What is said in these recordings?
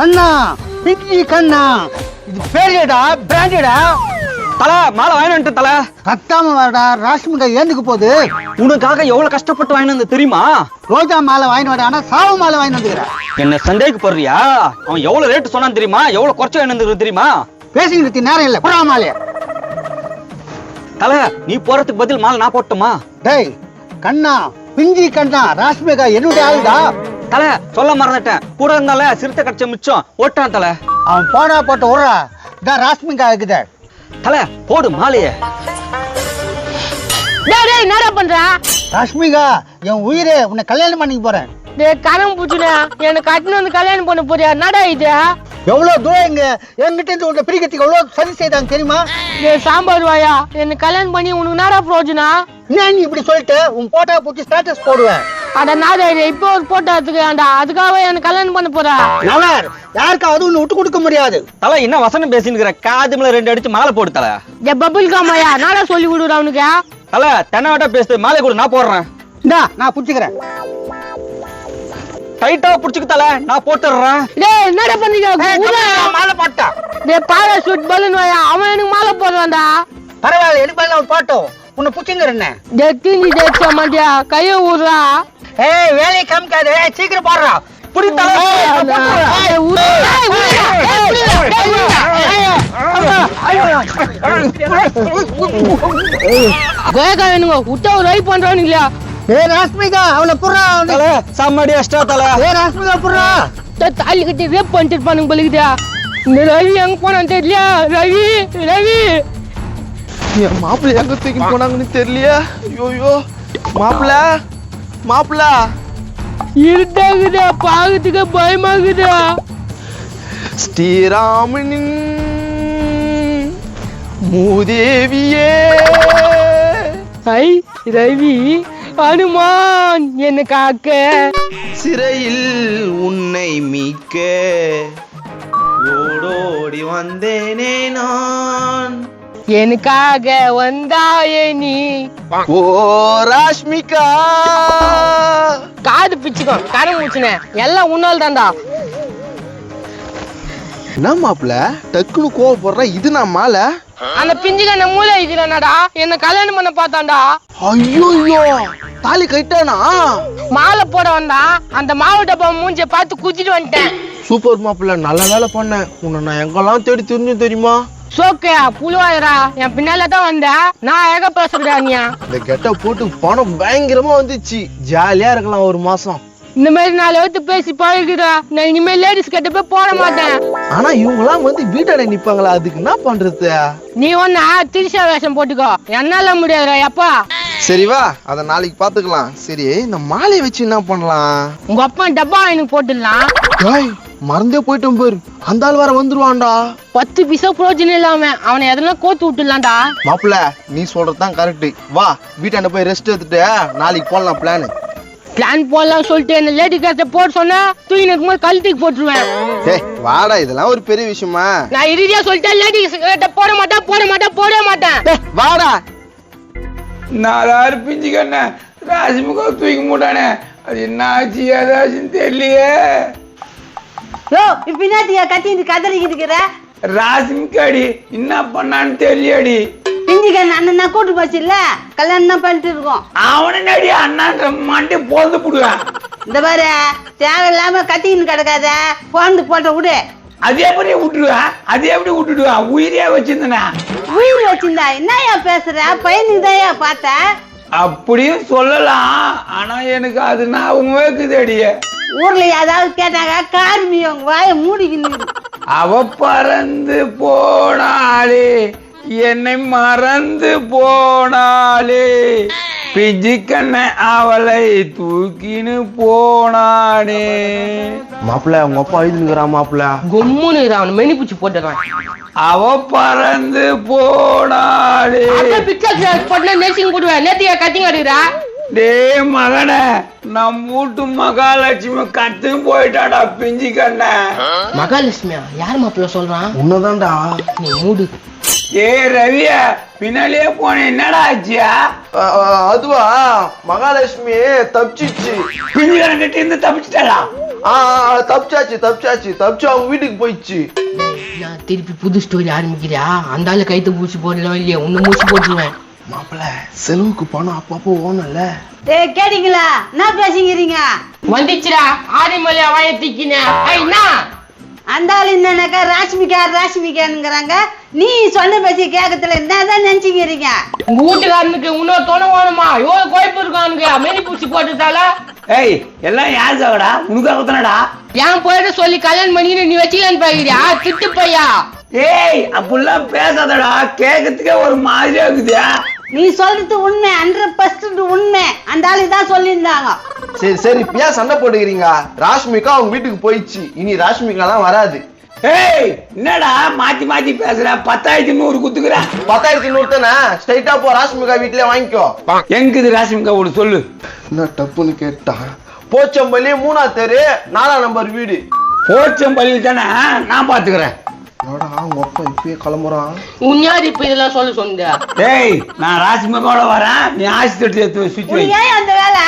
கண்ணா பிங்கி கண்ணா, இது பேரியடா பிராண்டடா. தல மாலை வாங்கிட்டு தல. கத்தாம வாடா, ராஷ்மிகா ஏந்துக்கு போகுது. உனக்காக எவ்வளவு கஷ்டப்பட்டு வாங்கிட்டு வந்து தெரியுமா? ரோஜா மாலை வாங்கிட்டு வாடா, ஆனா சாவு மாலை வாங்கிட்டு வந்துக்கிறேன். என்ன சந்தேகக்கு போடுறியா? அவன் எவ்வளவு ரேட்டு சொன்னான்னு தெரியுமா? எவ்வளவு குறைச்சு வாங்கிட்டு வந்து தெரியுமா? பேசிக்கிட்டு நேரம் இல்ல, புறா மாலைய. தல நீ போறதுக்கு பதில் மாலை நான் போட்டுமா? டேய் கண்ணா பிஞ்சி கண்ணா, ராஷ்மிகா என்னுடைய ஆளுடா. தல சொல்ல மறந்துட்டேன், கூட இருந்தால சிறுத்தை கடிச்ச மிச்சம் ஓட்டான் தல. அவன் போனா போட்டு விடுறா, இதான் ராஷ்மிகா இருக்குது. தல போடு மாலைய. டேய் என்னடா பண்ற? ராஷ்மிகா என் உயிரே, உன்னை கல்யாணம் பண்ணிக்க போறேன். டேய் கரம் பூச்சுடா, எனக்கு கட்டின வந்து கல்யாணம் பண்ண போறியா? என்னடா இது? எவ்வளவு தூரம் என்கிட்ட இருந்து உன்னை பிரிக்கிறதுக்கு எவ்வளவு சரி செய்தாங்க தெரியுமா? டேய் சாம்பார் வாயா, என்ன கல்யாணம் பண்ணி உனக்கு என்னடா பிரயோஜனம்? ஏன் நீ இப்படி சொல்லிட்டு உன் போட்டோ போட்டு ஸ்டேட்டஸ் போடுவேன்? அட நாடா இப்போ ஒரு போட்டோ எடுத்துக்கேன்டா, அதுக்காக எனக்கு கல்யாணம் பண்ண போறா? நவர் யாருக்காவது ஒண்ணு விட்டு கொடுக்க முடியாது. தல என்ன வசனம் பேசினுக்கிற? காதுல 2 அடிச்சு மாலை போடு தல. டேய் பபுல் காமாயா, நாடா சொல்லி விடுறா அவனுக்கு. தல தென்னவட்டா பேசுது, மாலை கூட நான் போடுறேன். இந்தா நான் புடிச்சுக்கிறேன். டைட்டா புடிச்சுக்கு தல, நான் போட்டுறேன். டேய் என்னடா பண்ணீங்க? மாலை போட்டா டேய் பாராசூட் பலூன் வாயா, அவன் எனக்கு மாலை போடுறான்டா. பரவாயில்ல, எனக்கு பதிலா அவன் போட்டோம். உன்னை புடிச்சுங்கிற என்ன? டேய் தீனி தேய்ச்ச மாட்டியா, கையை ஊடுறா. ஏய் வேலையை காமிக்காத, சீக்கிரம் போடுறா. புடி தல. கோயக்கா வேணுங்க, விட்டா ஒரு ரைப் பண்றவனுங்களா? ஏய் ராஷ்மிகா அவளை புறா. தல சாமாடி அஷ்டா தல. ஏய் ராஷ்மிகா புறா. தாலி கட்டி ரேப் பண்ணிட்டு இருப்பானுங்க போலிக்குதா. இந்த ரவி எங்க போனான்னு தெரியல. ரவி ரவி என் மாப்பிள்ளை எங்க தூக்கி போனாங்கன்னு தெரியலையா? ஐயோ மாப்பிள்ள மாப்பிள்ள இருட்டாகுதா, பாக்கிறதுக்கு பயமாகுதா. ஸ்ரீராமனின் மூதேவியே. ஐ ரவி அனுமான் என்ன காக்க, சிறையில் உன்னை மீட்க ஓடோடி வந்தேனே நான். எனக்காக வந்தாயே நீ. ஓ ராஷ்மிகா. காது பிச்சுக்கோ, கரை மூச்சுனே எல்லாம் உன்னால தான்டா. என்ன மாப்பிள்ள டக்குனு கோவப்படுற? இது நான் மாலை. அந்த பிஞ்சுக்கான மூளை இதுலடா, என்ன கல்யாணம் பண்ண பார்த்தான்டா. ஐயோ தாலி கட்டானா? மாலை போட வந்தா, அந்த மாவு டப்பா மூஞ்ச பார்த்து குதிட்டு வந்துட்டேன். சூப்பர் மாப்பிள்ள, நல்ல வேலை பண்ணேன். உன்னை நான் எங்கெல்லாம் தேடி தெரிஞ்சு தெரியுமா? சோக்கையா புழுவாயிரா, என் பின்னால தான் வந்த. நான் எங்க பேசுறா நீ? இந்த கெட்ட போட்டு பணம் பயங்கரமா வந்துச்சு, ஜாலியா இருக்கலாம் ஒரு மாசம். இந்த மாதிரி 4 எழுத்து பேசி பழகுறா. நான் இனிமேல் லேடிஸ் கிட்ட போய் போட மாட்டேன். ஆனா இவங்க எல்லாம் வந்து வீட்டாட நிப்பாங்களா, அதுக்கு என்ன பண்றது? நீ ஒன்னா திரிசா வேஷம் போட்டுக்கோ, என்னால முடியாதுடா எப்பா. சரி வா, அத நாளைக்கு பாத்துக்கலாம். சரி இந்த மாலையை வச்சு என்ன பண்ணலாம்? உங்க அப்பா டப்பா எனக்கு போட்டுடலாம். ஏய் மறந்தே போயிட்டோம் பேரு, அந்த ஆள் வேற வந்துருவான்டா. 10 பைசா பிரோஜனம் இல்லாம அவனை எதனா கோத்து விட்டுலாம்டா. மாப்பிள்ள நீ சொல்றதுதான் கரெக்ட். வா வீட்டாண்ட போய் ரெஸ்ட் எடுத்துட்டு நாளைக்கு போடலாம் பிளான் போடலாம் சொல்லிட்டு என்ன லேடி கேட்ட போட சொன்னா தூக்கி இருக்கும்போது கழுத்துக்கு போட்டுருவேன். ஏய் வாடா, இதெல்லாம் ஒரு பெரிய விஷயமா? நான் இறுதியா சொல்லிட்டேன், லேடி கேட்ட போட மாட்டேன். வாடா. நாலாறு பிஞ்சுக்கண்ண ராசிமுக தூக்கி மூட்டானே, அது என்ன ஆச்சு ஏதாச்சுன்னு தெரியலையே. பின்னாடியா கத்திட்டு கதறிக்கிட்டு இருக்கிற? ராசிமுக்காடி என்ன பண்ணான்னு தெரியலடி. பிஞ்சிக்கண்ண அண்ணன் கூட்டு போச்சு இல்ல, கல்யாணம் தான் பண்ணிட்டு இருக்கோம். அவனை நடி அண்ணான்ற மாண்டி பொழுது போடுவேன். இந்த பாரு தேவையில்லாம கத்திக்கின்னு கிடக்காத, போந்து போட்ட விடு. அது எப்படி விட்டுருவேன்? அது எப்படி விட்டுடுவேன்? உயிரியா வச்சிருந்தேனா? உயிர் வச்சிருந்தா என்னையா பேசுற? பையனுக்கு தான் பார்த்த. அப்படியும் சொல்லலாம், ஆனா எனக்கு அது ஞாபகமே இருக்குதடிய. ஊர்ல ஏதாவது கேட்டாங்க கார்மி உங்க வாய மூடிக்கின்னு. அவ பறந்து போனாலே, என்னை மறந்து போனாலே, பிஞ்சிக்கண்ண அவளை தூக்கின்னு போனானே. மாப்பிள்ள உங்க அப்பா எழுதுங்கிறான் மாப்பிள்ள. கும்முன்னு அவன் மெனி பூச்சி போட்டுறான். அவ பறந்து போனாலே. நெர்சிங் போடுவேன், நேத்தியா கத்திங்க அடிக்கிறா. டே மகன, நம் வீட்டு மகாலட்சுமி கத்து போயிட்டாடா பிஞ்சிக்கண்ண. மகாலட்சுமியா? யார் மாப்பிள்ள சொல்றான்? உன்னதான்டா. நீ மூடு. ஏய் ரவியா பின்னாலே போனேன் என்னடா ஆச்சியா? அதுவா மகாலட்சுமி தப்பிச்சிச்சு. பிஞ்சுக்காரன் கிட்ட இருந்து தப்பிச்சிட்டாளா? தப்பிச்சு அவங்க வீட்டுக்கு போயிடுச்சு. நான் திருப்பி புது ஸ்டோரி ஆரம்பிக்கிறியா? அந்த ஆளு கைத்து பூச்சி போடலாம் இல்லையா? ஒண்ணு மூச்சு போட்டுருவேன். மாப்பிள்ள செலவுக்கு பணம் அப்பப்போ ஓனல்ல. ஏய் கேட்டீங்களா என்ன பேசிக்கிறீங்க? வந்துச்சுடா ஆதிமலை வாய திக்கினேன். ஐயா அந்த ஆள் என்னன்னாக்கா ராஷ்மிகாங்கிறாங்க. நீ சொன்ன பேசி கேட்கறதுல என்னதான் நினைச்சுக்கிறீங்க? உங்க வீட்டுக்காரனுக்கு இன்னொரு துணை வேணுமா? எவ்வளவு குழப்பம் இருக்கானுங்க மெனி பூச்சி போட்டுட்டால. ஏய் எல்லாம் யார் சாகடா? உனக்காக தானடா? ஏன் போயிட்டு சொல்லி கல்யாணம் பண்ணி நீ வச்சுக்கலான்னு பாக்குறியா? திட்டு பையா. ஏய் அப்படிலாம் பேசாதடா, கேட்கறதுக்கே ஒரு மாதிரியா இருக்குதா? நீ சொல்றது உண்மை, 100% உண்மை. அந்த ஆளு தான் சொல்லியிருந்தாங்க. சரி ஏன் சண்டை போட்டுக்கிறீங்க? ராஷ்மிகா அவங்க வீட்டுக்கு போயிடுச்சு. இனி ராஷ்மிகாலாம் வராது. ஏய் என்னடா மாத்தி மாத்தி பேசுற? 10,100 குத்துக்குற. 10,100 தானே? ஸ்ட்ரைட்டா போ ராஷ்மிகா வீட்லயே வாங்கிக்கோ. எங்குது ராஷ்மிகா வீடு சொல்லு. என்ன டப்புன்னு கேட்டா? போச்சம்பள்ளி 3ஆம் தெரு 4ஆம் நம்பர் வீடு. போச்சம்பள்ளியில் தானே? நான் பாத்துக்கிறேன். என்னடா உங்க அப்பா இப்பயே கிளம்புறான்? உன்யார் இப்ப இதெல்லாம் சொல்ல சொன்ன? ஏய் நான் ராஷ்மிகாவோட வரேன், நீ ஆசி தட்டி சுத்தி வை. ஏன் அந்த வேலை?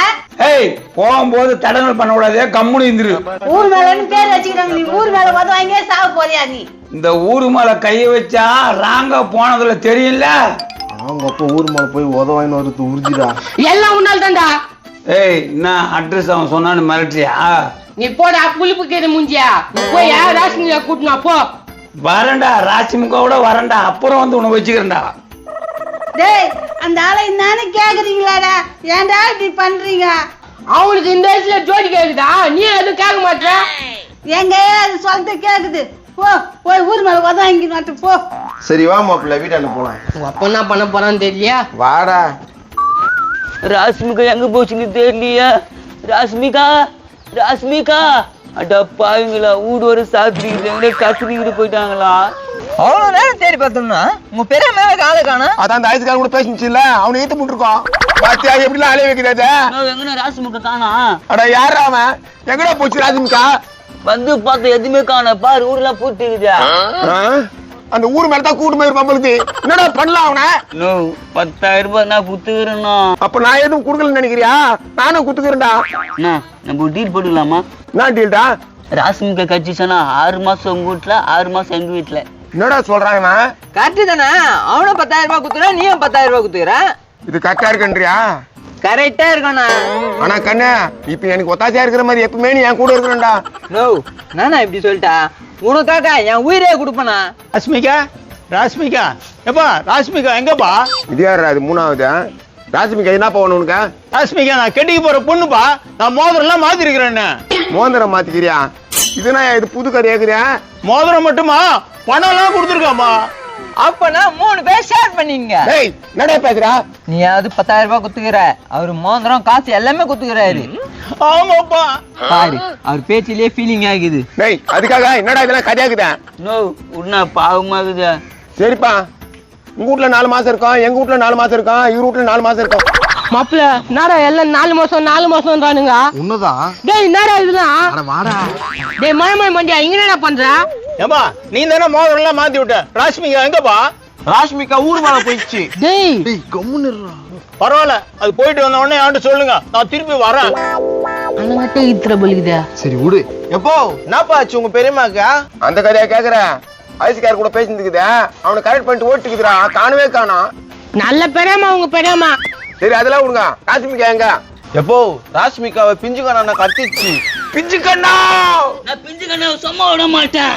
ஏய் போகும்போது தடங்கல் பண்ண கூடாது, கம்முனு இருந்துரு. ஊர் மேலன்னு பேர் வச்சுக்கிறாங்க. நீ ஊர் மேல வந்து வாங்கியே சாவ போறியா நீ? இந்த ஊரு மேல கைய வச்சா ராங்க போனதுல தெரியல. அவங்க அப்பா ஊர் மேல போய் உதவாயின்னு வருது உறுதிடா. எல்லாம் உன்னால் தான்டா. ஏய் என்ன அட்ரஸ் அவன் சொன்னான்னு மிரட்டியா? நீ போடா புளிப்பு கேது முஞ்சியா. போய் ராஷ்மிகா கூட்டினா போ. வரண்டா ராஷ்மிகாவோட வரண்டா, அப்புறம் வந்து உன்னை வச்சுக்கிறேன்டா. டேய் அந்த ஆளை நானே கேக்குறீங்களாடா? ஏன்டா இப்படி பண்றீங்க? அவனுக்கு இந்த வயசுல ஜோடி கேக்குதா? நீ எதுவும் கேட்க மாட்ட? எங்க அது சொல்லிட்டு கேக்குது. போய் ஊர் மேல உதவ வாங்கிட்டு போ. சரி வா மாப்பிள்ள வீட்டாண்ட போலாம். உங்க அப்பா என்ன பண்ண போறான்னு தெரியலையா? வாடா. ராஷ்மிகா எங்க போச்சுன்னு தெரியலையா? ராஷ்மிகா அட பாவீங்களா, வீடு ஒரு சாத்திரிக்கிட்டு கத்திரிக்கிட்டு போயிட்டாங்களா? அவ்வளவு நேரம் தேடி பார்த்தோம்னா உங்க பெரிய மேல ஆளு காணோம். அதான் அந்த ஆயுசுக்காரன் கூட பேசிச்சுல, அவனை ஈத்து முட்டிருக்கோம். பாத்தியா எப்படிலாம் அலைய வைக்கிறாத? எங்கன்னு ராஷ்மிகா காணா? அட யாரா அவன்? எங்கடா போச்சு ராஷ்மிகா? வந்து பார்த்து எதுவுமே காண பாரு, ஊர்லாம் பூட்டிக்குதா? அந்த ஊர் மேலதான் கூட்டு போயிருப்பான் பொழுது. என்னடா பண்ணலாம் அவனை? 10,000 ரூபாய் நான் குத்துக்கிறேன்னா. அப்ப நான் எதுவும் குடுக்கலன்னு நினைக்கிறியா? நானும் குத்துக்கிறேன்டா. நம்ம டீல் போட்டுக்கலாமா? என்ன டீல்டா? ராஷ்மிகா கட்சிச்சனா 6 மாசம் உங்க வீட்டுல, 6 மாசம் எங்க வீட்டுல. என்னடா சொல்றாங்க? கரெக்ட் தானே? அவனும் 10,000 ரூபாய் குத்துற, நீயும் 10,000 ரூபாய் குத்துக்கிற. இது கரெக்டா இருக்குன்றியா? கரெக்டா இருக்கண்ணா. ஆனா கண்ணு இப்ப எனக்கு ஒத்தாச்சியா இருக்கிற மாதிரி எப்பவுமே நீ என் கூட இருக்கிறேன்டா. நோ நானா இப்படி சொல்லிட்டா? உனக்காக என் உயிரே கொடுப்பனா? ராஷ்மிகா எப்பா ராஷ்மிகா எங்கப்பா? இது யாரு? அது 3ஆவது. ராஷ்மிகா என்னப்பா ஒண்ணு உனக்கு? ராஷ்மிகா நான் கெட்டிக்கு போற பொண்ணுப்பா. நான் மோதிரம் எல்லாம் மாத்தி இருக்கிறேன்னு. மோதிரம் மாத்திக்கிறியா? இதுனா இது புது கதை கேக்குறியா? மோதிரம் மட்டுமா, பணம் எல்லாம் கொடுத்துருக்காமா. அப்பனா 3 பேர் ஷேர் பண்ணீங்க. டேய் என்னடா பேசுறா? நீ அது 10,000 ரூபாய் குத்துக்கிற, அவரு மோதிரம் காசு எல்லாமே குத்துக்கிறாரு. ஆமாப்பா. பாரு அவர் பேச்சிலே ஃபீலிங் ஆகுது. டேய் அதுக்காக என்னடா இதெல்லாம் கதையாக்குதா? உன்ன பாவமாகுது. சரிப்பா, உங்க வீட்ல 4 மாசம் இருக்கும், எங்க வீட்ல 4 மாசம் இருக்கும், இவரு வீட்ல 4 மாசம் இருக்கும். மாப்பிள்ள நாடா எல்லாம் 4 மாசம் தானுங்க. உன்னதான். டேய் என்னடா இதெல்லாம்? அட வாடா. டேய் மயமாய் மண்டியா இங்க என்னடா பண்ற? ஏமா நீ தானே மோதிரம் எல்லாம் மாத்தி விட்ட. ராஷ்மிகா எங்கப்பா? ராஷ்மிகா ஊர் மேல போயிடுச்சு. டேய் கம்முன்னு இருடா. பரவாயில்ல, அது போயிட்டு வந்த உடனே ஆண்டு சொல்லுங்க, நான் திருப்பி வரேன். அண்ணாட்டே இத்திர பலிக்குதா? சரி விடு. எப்போ என்னப்பா ஆச்சு உங்க பெரியம்மாக்கா? அந்த கதையா கேக்குற? ஐஸ்கார் கூட பேசிட்டு அவனை கரெக்ட் பண்ணிட்டு ஓட்டுக்குதுடா, காணவே காணோம். நல்ல பெரியம்மா உங்க பெரியம்மா. சரி அதெல்லாம் விடுங்க. ராஷ்மிகா எங்க? எப்போ ராஷ்மிகாவை பிஞ்சு கண்ணா கத்திச்சு. பிஞ்சு கண்ணா நான் பிஞ்சு கண்ணா சும்மா விட மாட்டேன்.